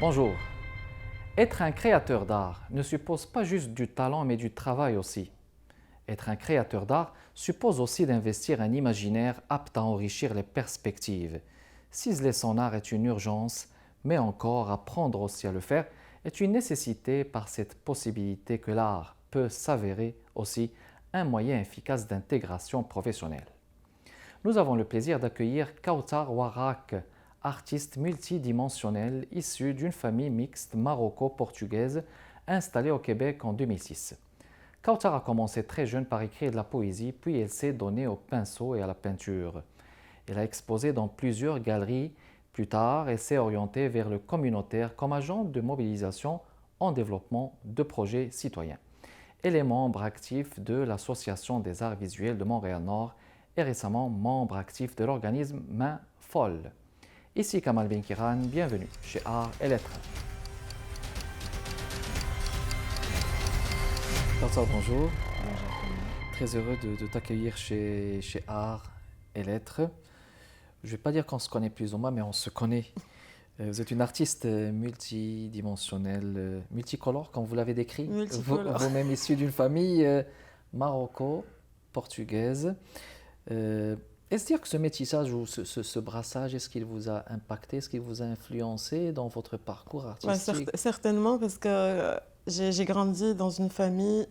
Bonjour. Être un créateur d'art ne suppose pas juste du talent mais du travail aussi. Être un créateur d'art suppose aussi d'investir un imaginaire apte à enrichir les perspectives. Ciseler son art est une urgence, mais encore apprendre aussi à le faire est une nécessité par cette possibilité que l'art peut s'avérer aussi un moyen efficace d'intégration professionnelle. Nous avons le plaisir d'accueillir Kautar Warak, artiste multidimensionnel issu d'une famille mixte maroco-portugaise installée au Québec en 2006. Kautar a commencé très jeune par écrire de la poésie, puis elle s'est donnée au pinceau et à la peinture. Elle a exposé dans plusieurs galeries. Plus tard, elle s'est orientée vers le communautaire comme agent de mobilisation en développement de projets citoyens. Elle est membre actif de l'Association des arts visuels de Montréal-Nord et récemment membre actif de l'organisme Main Folle. Ici Kamal Benkiran, bienvenue chez Art et Lettres. Kautar, bonjour. Très heureux de t'accueillir chez Art et Lettres. Je ne vais pas dire qu'on se connaît plus ou moins, mais on se connaît. Vous êtes une artiste multidimensionnelle, multicolore, comme vous l'avez décrit. Vous-même issue d'une famille maroco-portugaise. Est-ce dire que ce métissage ou ce brassage, est-ce qu'il vous a impacté, est-ce qu'il vous a influencé dans votre parcours artistique? Certainement, parce que j'ai grandi dans une famille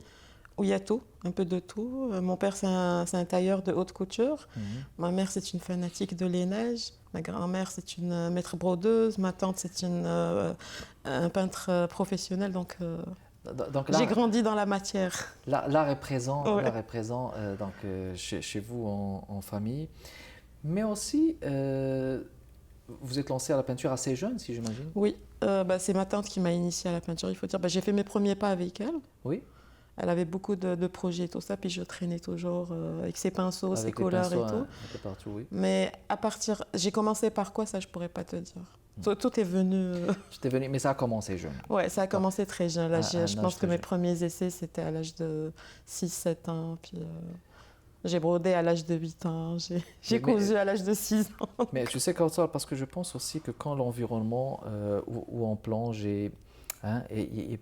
où il y a tout, un peu de tout. Mon père, c'est un tailleur de haute couture. Ma mère, c'est une fanatique de lainage. Ma grand-mère, c'est une maître brodeuse. Ma tante, c'est un peintre professionnel. Donc j'ai grandi dans la matière. L'art est présent, Ouais. l'art est présent chez vous en famille. Mais aussi, vous êtes lancé à la peinture assez jeune, si j'imagine. Oui, c'est ma tante qui m'a initiée à la peinture, il faut dire. J'ai fait mes premiers pas avec elle. Oui. Elle avait beaucoup de projets et tout ça, puis je traînais toujours avec ses pinceaux, ses Avec les couleurs pinceaux et tout. un peu partout, oui. Mais j'ai commencé par quoi, ça je pourrais pas te dire. Tout est venu. J'étais venu, mais ça a commencé jeune. Ouais, ça a commencé très jeune. Là, je pense que mes jeune. premiers essais, c'était à l'âge de 6-7 ans. Puis j'ai brodé à l'âge de 8 ans. J'ai cousu à l'âge de 6 ans. Mais tu sais, Kautar, parce que je pense aussi que quand l'environnement où on plonge et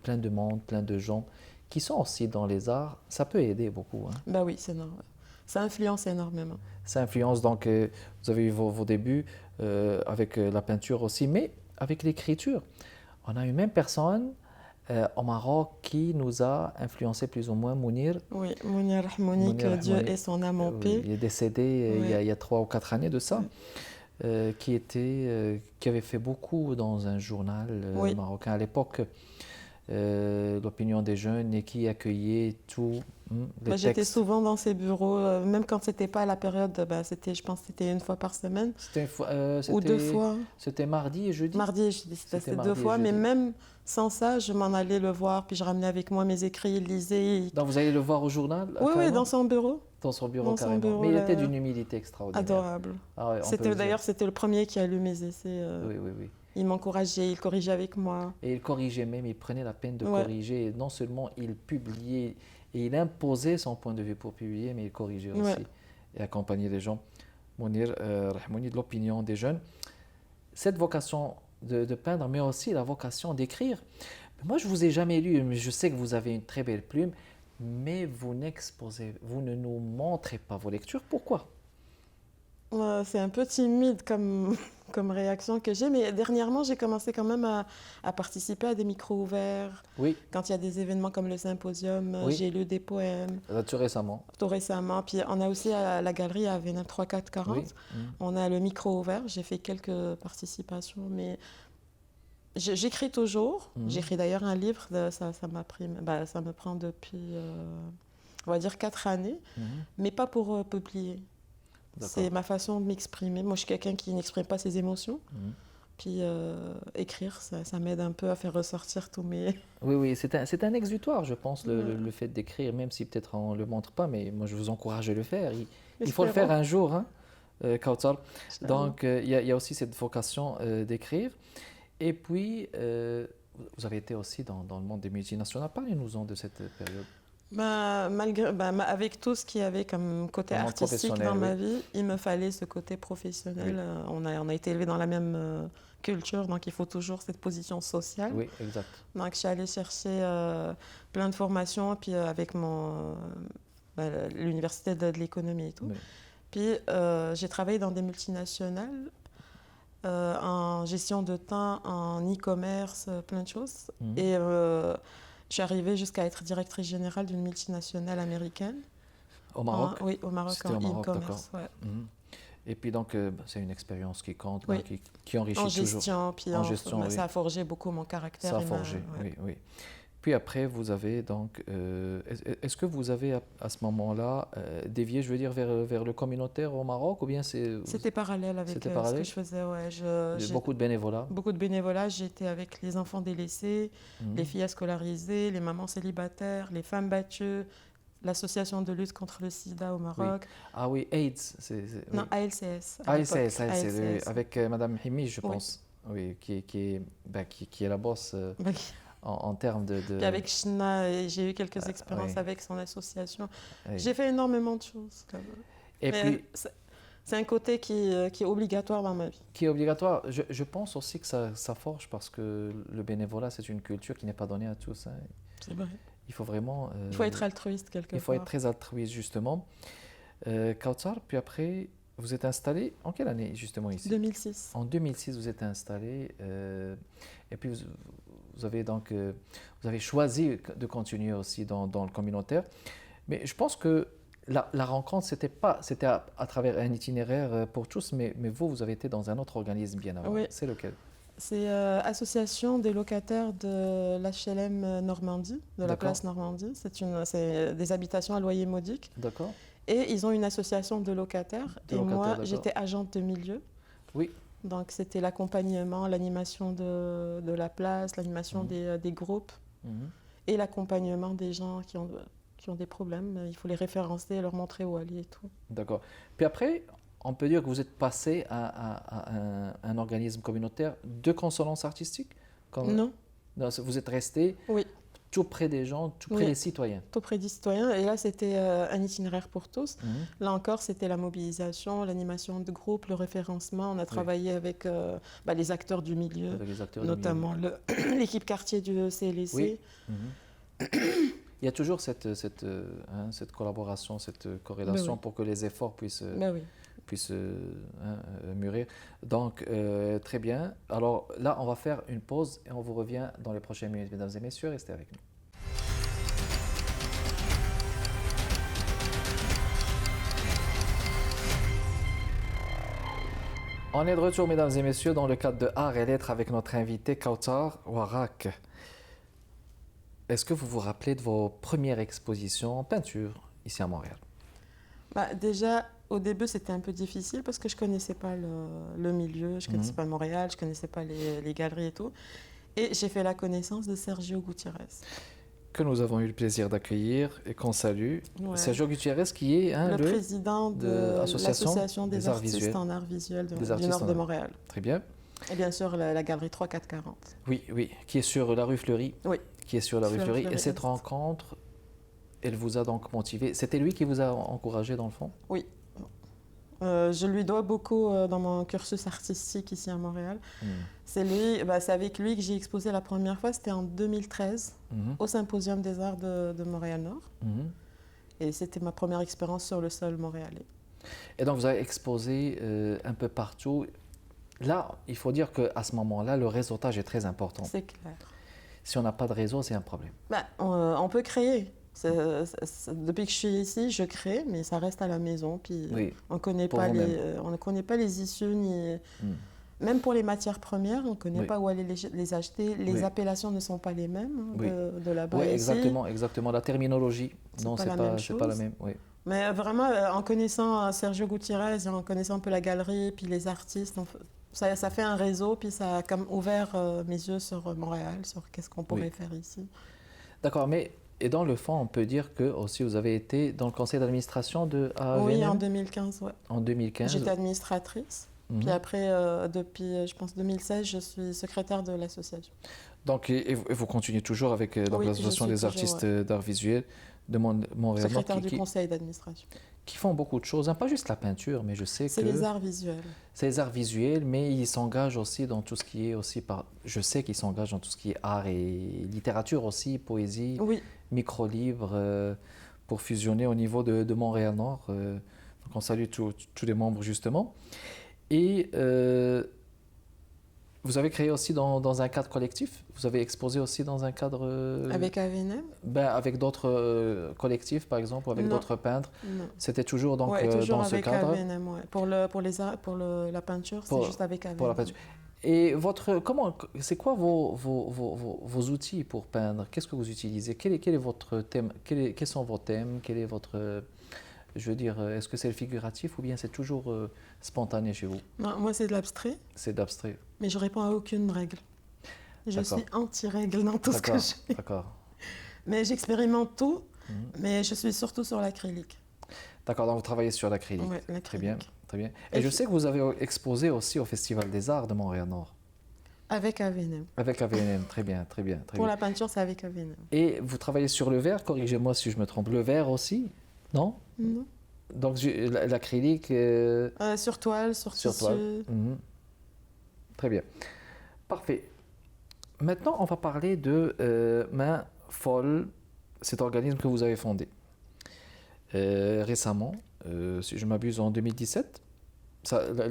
plein de monde, plein de gens qui sont aussi dans les arts, ça peut aider beaucoup. Bah oui, c'est normal. Ça influence énormément. Ça influence, donc vous avez eu vos débuts avec la peinture aussi, mais avec l'écriture. On a une même personne au Maroc qui nous a influencé plus ou moins, Mounir. Oui, Mounir Rahmouni, que Dieu ait son âme en paix. Il est décédé Ouais. il y a 3 ou 4 années de ça. Qui avait fait beaucoup dans un journal Oui. marocain à l'époque, l'opinion des jeunes, et qui accueillait tous les J'étais textes. souvent dans ses bureaux, même quand c'était pas à la période, je pense que c'était une fois par semaine. Ou 2 fois. C'était mardi et jeudi. Mardi et jeudi, c'était mardi 2 et fois, mais jeudi. même sans ça, je m'en allais le voir, puis je ramenais avec moi mes écrits, il lisait. Donc vous allez le voir au journal? Oui, carrément? dans son bureau. Dans son bureau Dans son carrément. bureau, Mais il là. était d'une humilité extraordinaire. Adorable. Ah ouais, on peut le dire. D'ailleurs, c'était le premier qui a lu mes essais. Oui, oui, oui. Il m'encourageait, il corrigeait avec moi. Et il corrigeait même, il prenait la peine de Ouais. corriger. Et non seulement il publiait, et il imposait son point de vue pour publier, mais il corrigeait aussi Ouais. et accompagnait les gens. Mounir Rahmouni, de l'opinion des jeunes. Cette vocation de peindre, mais aussi la vocation d'écrire. Moi, je ne vous ai jamais lu, mais je sais que vous avez une très belle plume, mais vous ne nous montrez pas vos lectures. Pourquoi? C'est un peu timide comme réaction que j'ai, mais dernièrement, j'ai commencé quand même à participer à des micros ouverts. Oui, Quand il y a des événements comme le symposium, Oui. j'ai lu des poèmes tout récemment. tout récemment. Puis on a aussi à la galerie à Vénab 3440, Oui. on a le micro ouvert. J'ai fait quelques participations, mais j'écris toujours. J'écris d'ailleurs un livre, ça me prend depuis, on va dire, 4 années, mais pas pour publier. C'est ma façon de m'exprimer. Moi, je suis quelqu'un qui n'exprime pas ses émotions. Puis écrire, ça m'aide un peu à faire ressortir tous mes... Oui, c'est un exutoire, je pense, le fait d'écrire, même si peut-être on ne le montre pas, mais moi je vous encourage à le faire. Il faut le faire un jour, Kautar. Donc il y a aussi cette vocation d'écrire. Et puis, vous avez été aussi dans le monde des multinationales. Parlez-nous-en de cette période. Avec tout ce qu'il y avait comme côté Vraiment artistique professionnel, dans ma oui. vie, il me fallait ce côté professionnel. Oui. On a été élevés dans la même culture, donc il faut toujours cette position sociale. Oui, exact. Donc je suis allée chercher plein de formations, puis avec l'université de l'économie et tout. Oui. Puis j'ai travaillé dans des multinationales en gestion de temps, en e-commerce, plein de choses. Mhm. Et je suis arrivée jusqu'à être directrice générale d'une multinationale américaine. Au Maroc? Oui, au Maroc, C'était en au Maroc, d'accord. e-commerce. Ouais. Mhm. Et puis donc, c'est une expérience qui compte, Oui. qui enrichit En toujours. gestion, puis En gestion, oui. ça a forgé beaucoup mon caractère. Ça a et forgé, ouais. oui, oui. Puis après, vous avez donc, est-ce que vous avez à ce moment-là dévié, je veux dire, vers le communautaire au Maroc, ou bien C'était parallèle avec c'était ce parallèle? que je faisais. Ouais. Beaucoup de bénévolat? Beaucoup de bénévolat. J'étais avec les enfants délaissés, Mhm. les filles à scolariser, les mamans célibataires, les femmes battues, l'association de lutte contre le sida au Maroc. Ah oui, AIDS, Non, oui. ALCS. À ALCS, l'époque. ALCS, oui, ALCS. avec Madame Himi, je Oui. pense, oui, qui est la boss Oui. en termes de... Puis avec Shina, j'ai eu quelques expériences oui. avec son association. Oui. J'ai fait énormément de choses. Et Mais puis, c'est un côté qui est obligatoire dans ma vie. qui est obligatoire, je pense aussi que ça forge, parce que le bénévolat, c'est une culture qui n'est pas donnée à tous, hein. C'est vrai. Il faut vraiment... Il faut être altruiste quelque part. il faut être très altruiste, justement. Kautsar, puis après, vous êtes installé en quelle année, justement, ici? 2006. En 2006, vous êtes installé, et puis vous avez donc vous avez choisi de continuer aussi dans le communautaire. Mais je pense que la rencontre, c'était à travers un itinéraire pour tous, mais vous avez été dans un autre organisme bien avant. Oui. C'est lequel? C'est Association des locataires de l'HLM Normandie, de la D'accord. place Normandie. C'est des habitations à loyer modique. D'accord. Et ils ont une association de locataires. De et locataires, moi, d'accord. j'étais agente de milieu. Oui. Donc c'était l'accompagnement, l'animation de la place, l'animation des groupes Mhm. et l'accompagnement des gens qui ont des problèmes. Il faut les référencer, leur montrer où aller et tout. D'accord. Puis après, on peut dire que vous êtes passé à un organisme communautaire de consonance artistique? Non, Non, vous êtes resté oui, tout près des gens, tout près Oui. des citoyens. tout près des citoyens. Et là, c'était un itinéraire pour tous. Mhm. Là encore, c'était la mobilisation, l'animation de groupe, le référencement. On a travaillé avec les acteurs du milieu, Avec les acteurs du notamment l'équipe quartier du CLSC. Oui. Mhm. Il y a toujours cette collaboration, cette corrélation Ben oui. pour que les efforts puissent Oui. mûrir. Donc, très bien. Alors là, on va faire une pause et on vous revient dans les prochaines minutes, mesdames et messieurs. Restez avec nous. On est de retour, mesdames et messieurs, dans le cadre de Art et Lettres avec notre invité Kautsar Warak. Est-ce que vous vous rappelez de vos premières expositions en peinture ici à Montréal? Déjà, au début, c'était un peu difficile parce que je ne connaissais pas le milieu, je ne connaissais pas Montréal, je ne connaissais pas les galeries et tout. Et j'ai fait la connaissance de Sergio Gutiérrez. Que nous avons eu le plaisir d'accueillir et qu'on salue. Ouais. Sergio Gutiérrez, qui est le président de l'Association des arts artistes visuels. en art visuel du artistes nord en de art. Montréal. Très bien. Et bien sûr, la galerie 3440. Oui, oui, qui est sur la rue Fleury. Oui. Qui est sur la rue Sur la Fleury. Fleury, Et cette exact. rencontre, elle vous a donc motivé. C'était lui qui vous a encouragé dans le fond? Oui. Je lui dois beaucoup dans mon cursus artistique ici à Montréal. C'est avec lui que j'ai exposé la première fois, c'était en 2013, Mhm. au Symposium des Arts de Montréal-Nord. Mhm. Et c'était ma première expérience sur le sol montréalais. Et donc vous avez exposé un peu partout. Là, il faut dire qu'à ce moment-là, le réseautage est très important. C'est clair. Si on n'a pas de réseau, c'est un problème. On peut créer. Depuis que je suis ici, je crée, mais ça reste à la maison. Puis Oui, on connaît pour pas vous-même. on ne connaît pas les issues, même pour les matières premières, on ne connaît Oui. pas où aller les acheter. Les Oui. appellations ne sont pas les mêmes Oui. de là-bas. Oui, et ici. exactement. La terminologie, C'est non, pas c'est la pas, même c'est pas la chose. même. Oui. Mais vraiment, en connaissant Sergio Gutiérrez et en connaissant un peu la galerie, puis les artistes, ça fait un réseau, puis ça a comme ouvert mes yeux sur Montréal, sur qu'est-ce qu'on pourrait faire ici. D'accord, mais et dans le fond, on peut dire que aussi vous avez été dans le conseil d'administration de AVNM? Oui, en 2015, ouais. En 2015. J'étais administratrice. Puis après, depuis, je pense, 2016, je suis secrétaire de l'association. Donc, et vous continuez toujours avec donc, Oui, l'association je des suis artistes toujours, d'art visuel de Montréal Nord Secrétaire du conseil d'administration. qui font beaucoup de choses, hein, pas juste la peinture, mais je sais que... C'est les arts visuels. C'est les arts visuels, mais ils s'engagent aussi dans tout ce qui est aussi par... Je sais qu'ils s'engagent dans tout ce qui est art et littérature aussi, poésie, Oui, micro-livres, pour fusionner au niveau de Montréal Nord. Donc on salue tous les membres justement. Et vous avez créé aussi dans un cadre collectif? Vous avez exposé aussi dans un cadre... avec AVNM. avec d'autres collectifs, par exemple, ou avec Non. d'autres peintres? Non. C'était toujours donc, Ouais, toujours dans ce avec cadre? AVNM, ouais. La peinture, c'est Pour- juste avec AVNM. Pour la peinture. Et c'est quoi vos outils pour peindre? Qu'est-ce que vous utilisez? Quel est votre thème? Quels sont vos thèmes? Quel est votre... Je veux dire, est-ce que c'est le figuratif ou bien c'est toujours spontané chez vous? Non, moi, c'est de l'abstrait, C'est d'abstrait. mais je réponds à aucune règle. Je D'accord. suis anti-règle dans tout ce que D'accord, je fais. d'accord. Mais j'expérimente tout, Mhm. mais je suis surtout sur l'acrylique. D'accord, donc vous travaillez sur l'acrylique. Ouais, Très bien, l'acrylique. très bien. Et je sais que vous avez exposé aussi au Festival des Arts de Montréal-Nord. Avec AVNM. Avec AVNM, très bien, très bien, très Pour bien. la peinture, c'est avec AVNM. Et vous travaillez sur le verre, corrigez-moi si je me trompe. Le verre aussi? Non? Non. Donc l'acrylique... Sur toile, sur Sur tissu. toile. Mhm. Très bien. Parfait. Maintenant, on va parler de Main Folle, cet organisme que vous avez fondé récemment, si je m'abuse, en 2017.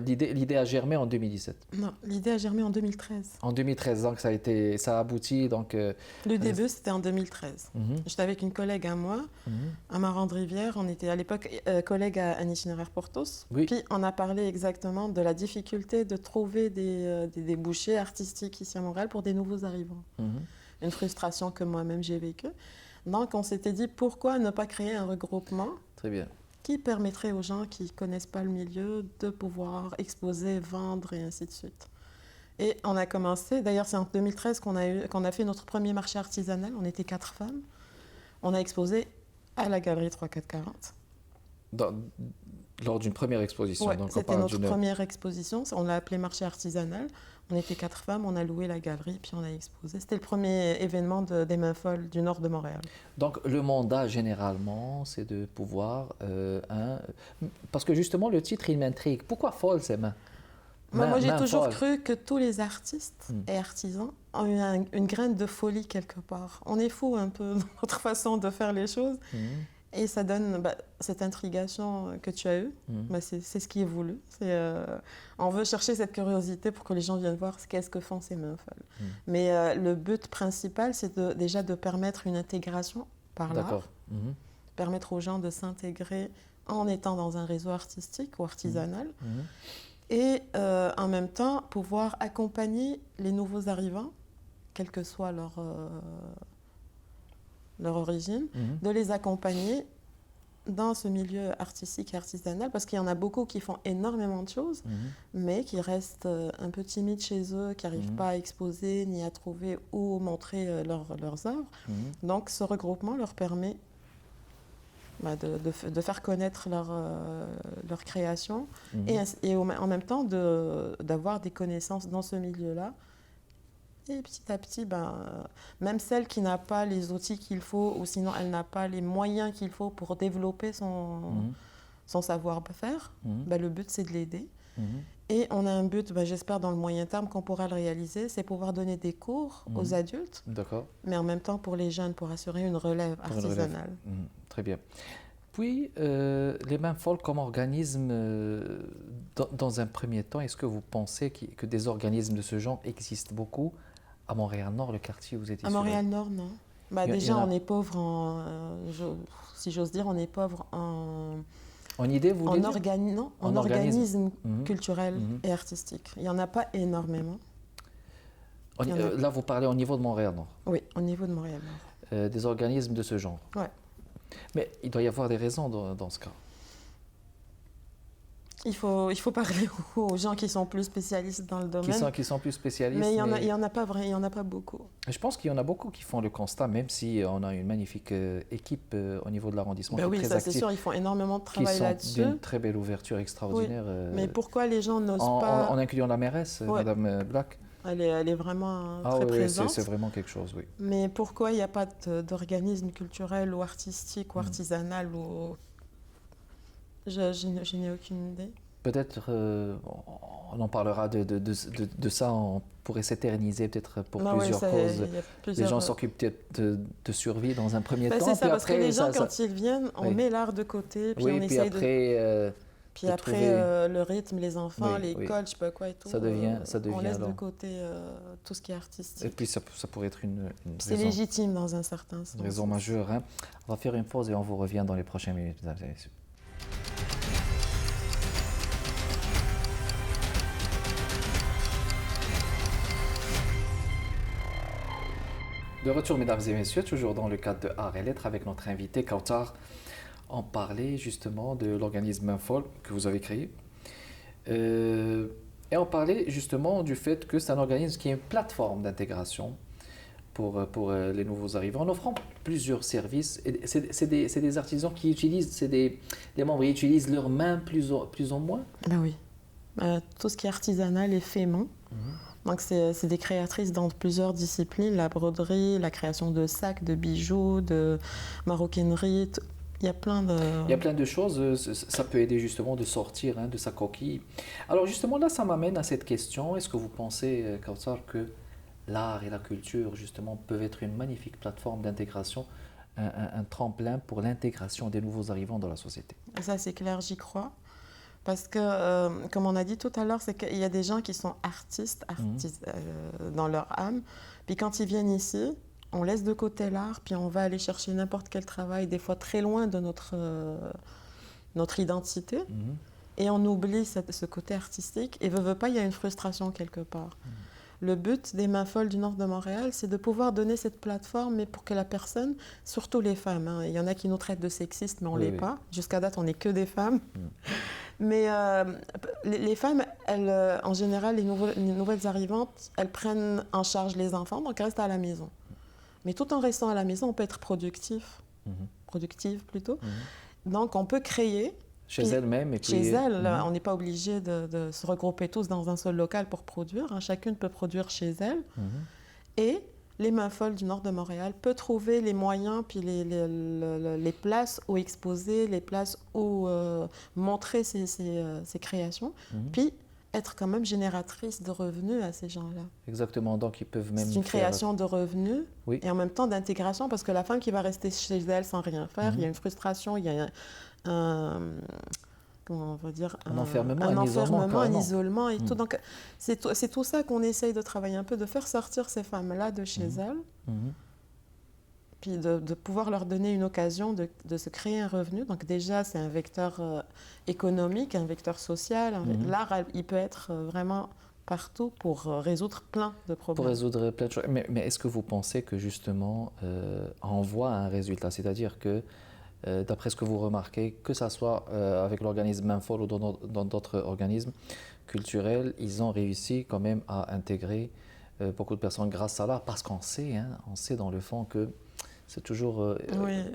L'idée a germé en 2017. Non, l'idée a germé en 2013. En 2013, donc ça a abouti. Donc, Le début, c'était en 2013. mhm, J'étais avec une collègue à moi, mhm. à Marande-Rivière. On était à l'époque collègues à Itinéraire Portos. Oui. Puis on a parlé exactement de la difficulté de trouver des débouchés artistiques ici à Montréal pour des nouveaux arrivants. Mhm. Une frustration que moi-même j'ai vécue. Donc on s'était dit pourquoi ne pas créer un regroupement Très bien. qui permettrait aux gens qui ne connaissent pas le milieu de pouvoir exposer, vendre et ainsi de suite. Et on a commencé, d'ailleurs c'est en 2013 qu'on a fait notre premier marché artisanal, on était 4 femmes. On a exposé à la galerie 3440. Lors d'une première exposition. Ouais, donc on c'était parle notre d'une... première exposition, on l'a appelé marché artisanal. On était 4 femmes, on a loué la galerie, puis on a exposé. C'était le premier événement des Mains Folles du nord de Montréal. Donc le mandat généralement, c'est de pouvoir... parce que justement, le titre, il m'intrigue. Pourquoi folle ces mains? Moi, j'ai Main toujours folle. cru que tous les artistes et artisans ont une graine de folie quelque part. On est fou un peu dans notre façon de faire les choses. Mhm. Et ça donne cette intrigation que tu as eue. Mhm. C'est ce qui est voulu. On veut chercher cette curiosité pour que les gens viennent voir qu'est-ce que font ces Mains Folles. Mhm. Mais le but principal, c'est déjà de permettre une intégration par l'art, D'accord. Mhm. permettre aux gens de s'intégrer en étant dans un réseau artistique ou artisanal. Mhm. Et en même temps, pouvoir accompagner les nouveaux arrivants, quelle que soit leur origine, de les accompagner dans ce milieu artistique et artisanal, parce qu'il y en a beaucoup qui font énormément de choses, mais qui restent un peu timides chez eux, qui n'arrivent pas à exposer, ni à trouver où montrer leurs œuvres. Donc ce regroupement leur permet de faire connaître leur création et en même temps d'avoir des connaissances dans ce milieu-là. Et petit à petit, même celle qui n'a pas les outils qu'il faut ou sinon elle n'a pas les moyens qu'il faut pour développer son savoir-faire, le but c'est de l'aider. Et on a un but, j'espère dans le moyen terme qu'on pourra le réaliser, c'est pouvoir donner des cours aux adultes, mais en même temps pour les jeunes, pour assurer une relève artisanale. Très bien. Puis, les Mains Folles comme organisme, dans un premier temps, est-ce que vous pensez que des organismes de ce genre existent beaucoup à Montréal-Nord, le quartier où vous étiez? À Montréal-Nord, non. Déjà, on est pauvre si j'ose dire, on est pauvre en idée, vous voulez dire? En organisme culturel et artistique. Il n'y en a pas énormément. Là, vous parlez au niveau de Montréal-Nord? Oui, au niveau de Montréal-Nord. Des organismes de ce genre? Oui. Mais il doit y avoir des raisons dans ce cas. Il faut parler aux gens qui sont plus spécialistes dans le domaine. Qui sont plus spécialistes. Mais il y en a pas beaucoup. Je pense qu'il y en a beaucoup qui font le constat, même si on a une magnifique équipe au niveau de l'arrondissement qui est très active. C'est sûr, ils font énormément de travail là-dessus. Qui sont d'une très belle ouverture extraordinaire. Oui. Mais pourquoi les gens n'osent pas... En incluant la mairesse, Ouais. Madame Black. Elle est vraiment Ah très oui, présente. c'est vraiment quelque chose, oui. Mais pourquoi il n'y a pas d'organisme culturel ou artistique ou artisanal ou... je n'ai aucune idée. Peut-être on en parlera de ça, on pourrait s'éterniser peut-être pour Ah ouais, plusieurs causes. il y a Les plusieurs... gens s'occupent peut-être de survie dans un premier Ben, temps, c'est ça, puis parce que après, les gens, quand ils viennent, on oui. met l'art de côté, puis on Oui, puis essaye de... après, Puis de après, trouver... le rythme, les enfants, Oui, oui. l'école, je sais pas quoi et tout, Ça devient on laisse de alors... côté tout ce qui est Et artistique. puis ça pourrait être une C'est raison, légitime dans un certain sens. une raison majeure. Hein. On va faire une pause et on vous revient dans les prochaines minutes, mesdames et messieurs. De retour, mesdames et messieurs, toujours dans le cadre de Art et Lettres avec notre invité Kautar. On parlait justement de l'organisme Infol que vous avez créé. Et on parlait justement du fait que c'est un organisme qui est une plateforme d'intégration pour les nouveaux arrivants, en offrant plusieurs services. C'est des artisans qui utilisent, les membres ils utilisent leurs mains plus ou moins. Ben oui. Tout ce qui est artisanal est fait main. Donc c'est des créatrices dans plusieurs disciplines, la broderie, la création de sacs, de bijoux, de maroquinerie. Il y a plein de choses, ça peut aider justement de sortir de sa coquille. Alors justement là, ça m'amène à cette question. Est-ce que vous pensez, Kautar, que l'art et la culture justement peuvent être une magnifique plateforme d'intégration, un tremplin pour l'intégration des nouveaux arrivants dans la société? Ça c'est clair, j'y crois. Parce que, comme on a dit tout à l'heure, c'est qu'il y a des gens qui sont artistes dans leur âme. Puis quand ils viennent ici, on laisse de côté l'art, puis on va aller chercher n'importe quel travail, des fois très loin de notre identité. Et on oublie ce côté artistique. Et veut pas, il y a une frustration quelque part. Le but des Mains Folles du Nord de Montréal, c'est de pouvoir donner cette plateforme, mais pour que la personne, surtout les femmes, il y en a qui nous traitent de sexistes, mais on ne l'est pas. Jusqu'à date, on n'est que des femmes. Mais les femmes, elles, en général, les nouvelles arrivantes, elles prennent en charge les enfants, donc elles restent à la maison. Mais tout en restant à la maison, on peut être productive plutôt. Donc on peut créer. Chez elles-mêmes. Chez elles, on n'est pas obligé de se regrouper tous dans un seul local pour produire. Hein. Chacune peut produire chez elle. Et les Mains Folles du Nord de Montréal peut trouver les moyens, puis les places où exposer, les places où montrer ses créations, puis être quand même génératrice de revenus à ces gens-là. Exactement, donc ils peuvent même c'est une création de revenus et en même temps d'intégration, parce que la femme qui va rester chez elle sans rien faire, il y a une frustration, il y a comment on va dire, un enfermement, un isolement et tout. Donc c'est tout ça qu'on essaye de travailler un peu, de faire sortir ces femmes-là de chez elles, puis de pouvoir leur donner une occasion de se créer un revenu. Donc déjà, c'est un vecteur économique, un vecteur social. L'art, il peut être vraiment partout pour résoudre plein de problèmes. Pour résoudre plein de choses. Mais est-ce que vous pensez que justement, on voit un résultat? C'est-à-dire que d'après ce que vous remarquez, que ce soit avec l'organisme Mains Folles ou dans d'autres organismes culturels, ils ont réussi quand même à intégrer beaucoup de personnes grâce à l'art, parce qu'on sait, on sait dans le fond que c'est toujours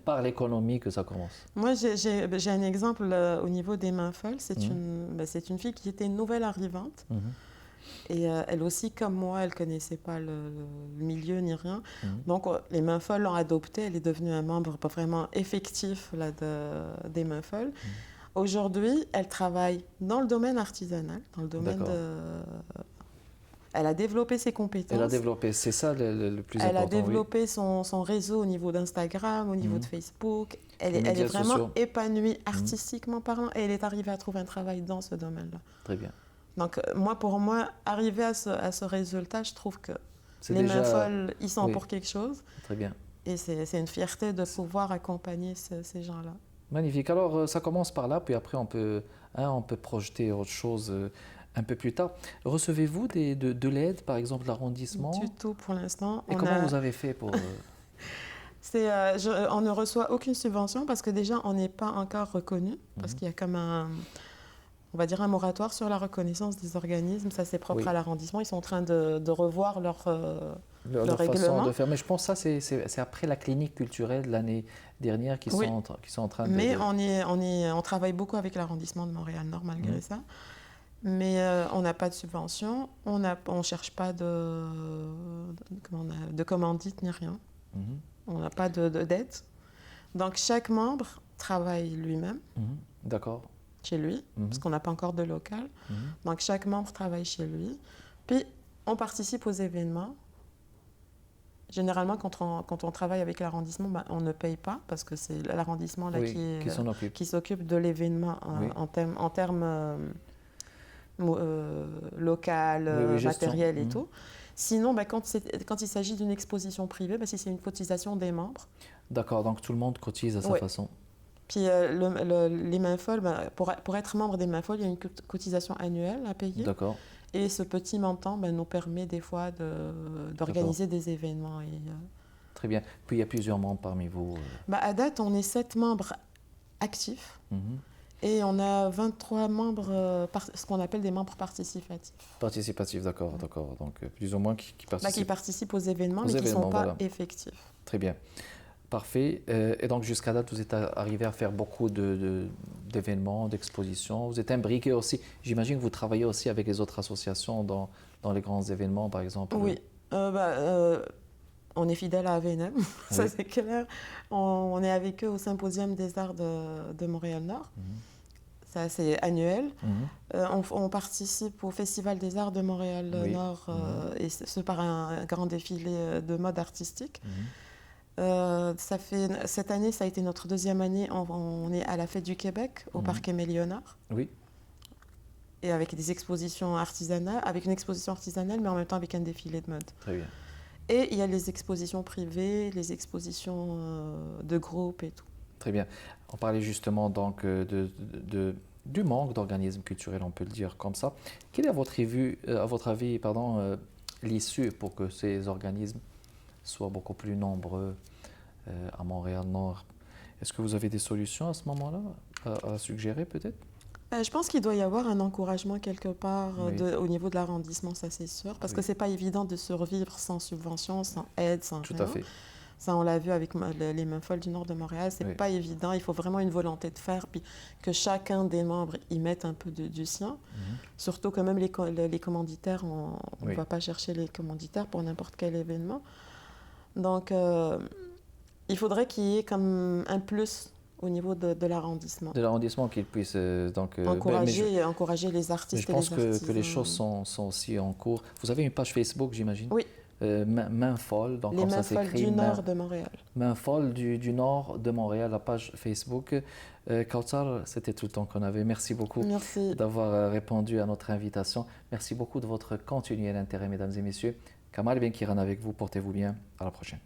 par l'économie que ça commence. Moi, j'ai un exemple au niveau des Mains Folles. C'est une fille qui était une nouvelle arrivante. Et elle aussi, comme moi, elle ne connaissait pas le milieu ni rien. Donc, les Mains Folles l'ont adoptée. Elle est devenue un membre pas vraiment effectif là, des Mains Folles. Aujourd'hui, elle travaille dans le domaine artisanal, dans le domaine Elle a développé ses compétences. Elle a développé, c'est ça le plus important. Elle a développé son réseau au niveau d'Instagram, au niveau de Facebook. Elle est vraiment épanouie artistiquement parlant, et elle est arrivée à trouver un travail dans ce domaine-là. Très bien. Donc pour moi, arriver à ce résultat, je trouve que les Mains Folles, ils sont pour quelque chose. Très bien. Et c'est une fierté de pouvoir accompagner ces gens-là. Magnifique. Alors ça commence par là, puis après on peut projeter autre chose un peu plus tard. Recevez-vous de l'aide, par exemple, de l'arrondissement? Du tout pour l'instant. Et comment vous avez fait pour... on ne reçoit aucune subvention parce que déjà, on n'est pas encore reconnu. Parce qu'il y a comme on va dire un moratoire sur la reconnaissance des organismes. Ça, c'est propre à l'arrondissement. Ils sont en train de revoir leur règlement. De faire. Mais je pense que ça, c'est après la clinique culturelle de l'année dernière qu'ils sont en train de... Mais on travaille beaucoup avec l'arrondissement de Montréal-Nord malgré ça. Mais on n'a pas de subvention, on ne cherche pas de commandite ni rien. Mhm. On n'a pas d'aide. Donc chaque membre travaille lui-même, Mhm. D'accord. chez lui, Mhm. parce qu'on n'a pas encore de local. Mhm. Donc chaque membre travaille chez lui. Puis on participe aux événements. Généralement, quand on travaille avec l'arrondissement, ben, on ne paye pas parce que c'est l'arrondissement là, Oui, qui s'en occupe. qui s'occupe de l'événement Oui. en termes local, Oui, oui, gestion. matériel et Mhm. tout. Sinon, ben, quand il s'agit d'une exposition privée, ben, si c'est une cotisation des membres. D'accord, donc tout le monde cotise à sa Oui. façon. Puis les mains folles, ben, pour être membre des mains folles, il y a une cotisation annuelle à payer. D'accord. Et ce petit montant ben, nous permet des fois d'organiser des événements. Très bien. Puis il y a plusieurs membres parmi vous. Ben, à date, on est 7 membres actifs Mhm. et on a 23 membres, ce qu'on appelle des membres participatifs. Participatif, d'accord, d'accord. Donc plus ou moins qui Là, participent. qui participent aux événements, Aux mais qui ne sont événements, pas voilà. effectifs. Très bien. Parfait. Et donc jusqu'à date, vous êtes arrivé à faire beaucoup d'événements, d'expositions. Vous êtes imbriqué aussi. J'imagine que vous travaillez aussi avec les autres associations dans les grands événements, par exemple. Oui. On est fidèle à AVNM, ça Oui. c'est clair. On est avec eux au Symposium des Arts de Montréal-Nord. Mhm. Ça, c'est annuel. Mhm. On participe au Festival des Arts de Montréal-Nord, et ce par un grand défilé de mode artistique. Mhm. Cette année, ça a été notre deuxième année. On est à la Fête du Québec, au Parc Aimé-Léonard. Oui. Et avec des expositions artisanales, avec une exposition artisanale, mais en même temps avec un défilé de mode. Très bien. Et il y a les expositions privées, les expositions de groupe et tout. Très bien. On parlait justement donc du manque d'organismes culturels, on peut le dire comme ça. Quelle est à votre avis, l'issue pour que ces organismes soient beaucoup plus nombreux à Montréal-Nord? Est-ce que vous avez des solutions à ce moment-là à suggérer peut-être? Je pense qu'il doit y avoir un encouragement quelque part Oui. au niveau de l'arrondissement, ça c'est sûr. Parce Oui. que c'est pas évident de survivre sans subvention, sans aide, sans Tout rien. à fait. Ça, on l'a vu avec les Mains Folles du Nord de Montréal. C'est Oui. pas évident. Il faut vraiment une volonté de faire, puis que chacun des membres y mette un peu du sien. Mhm. Surtout que même les commanditaires, on ne Oui. va pas chercher les commanditaires pour n'importe quel événement. Donc, il faudrait qu'il y ait comme un plus au niveau de l'arrondissement. De l'arrondissement qu'ils puissent Encourager les artistes je et pense les que artisans. les choses sont aussi en cours. Vous avez une page Facebook, j'imagine? Oui. Mains folles, donc Les comme ça Mains Folles s'écrit du Nord de Montréal. Mains folles du Nord de Montréal, la page Facebook. Kautsar, c'était tout le temps qu'on avait. Merci beaucoup Merci. d'avoir répondu à notre invitation. Merci beaucoup de votre continuel intérêt, mesdames et messieurs. Kamal Ben Kiran avec vous, portez-vous bien. À la prochaine.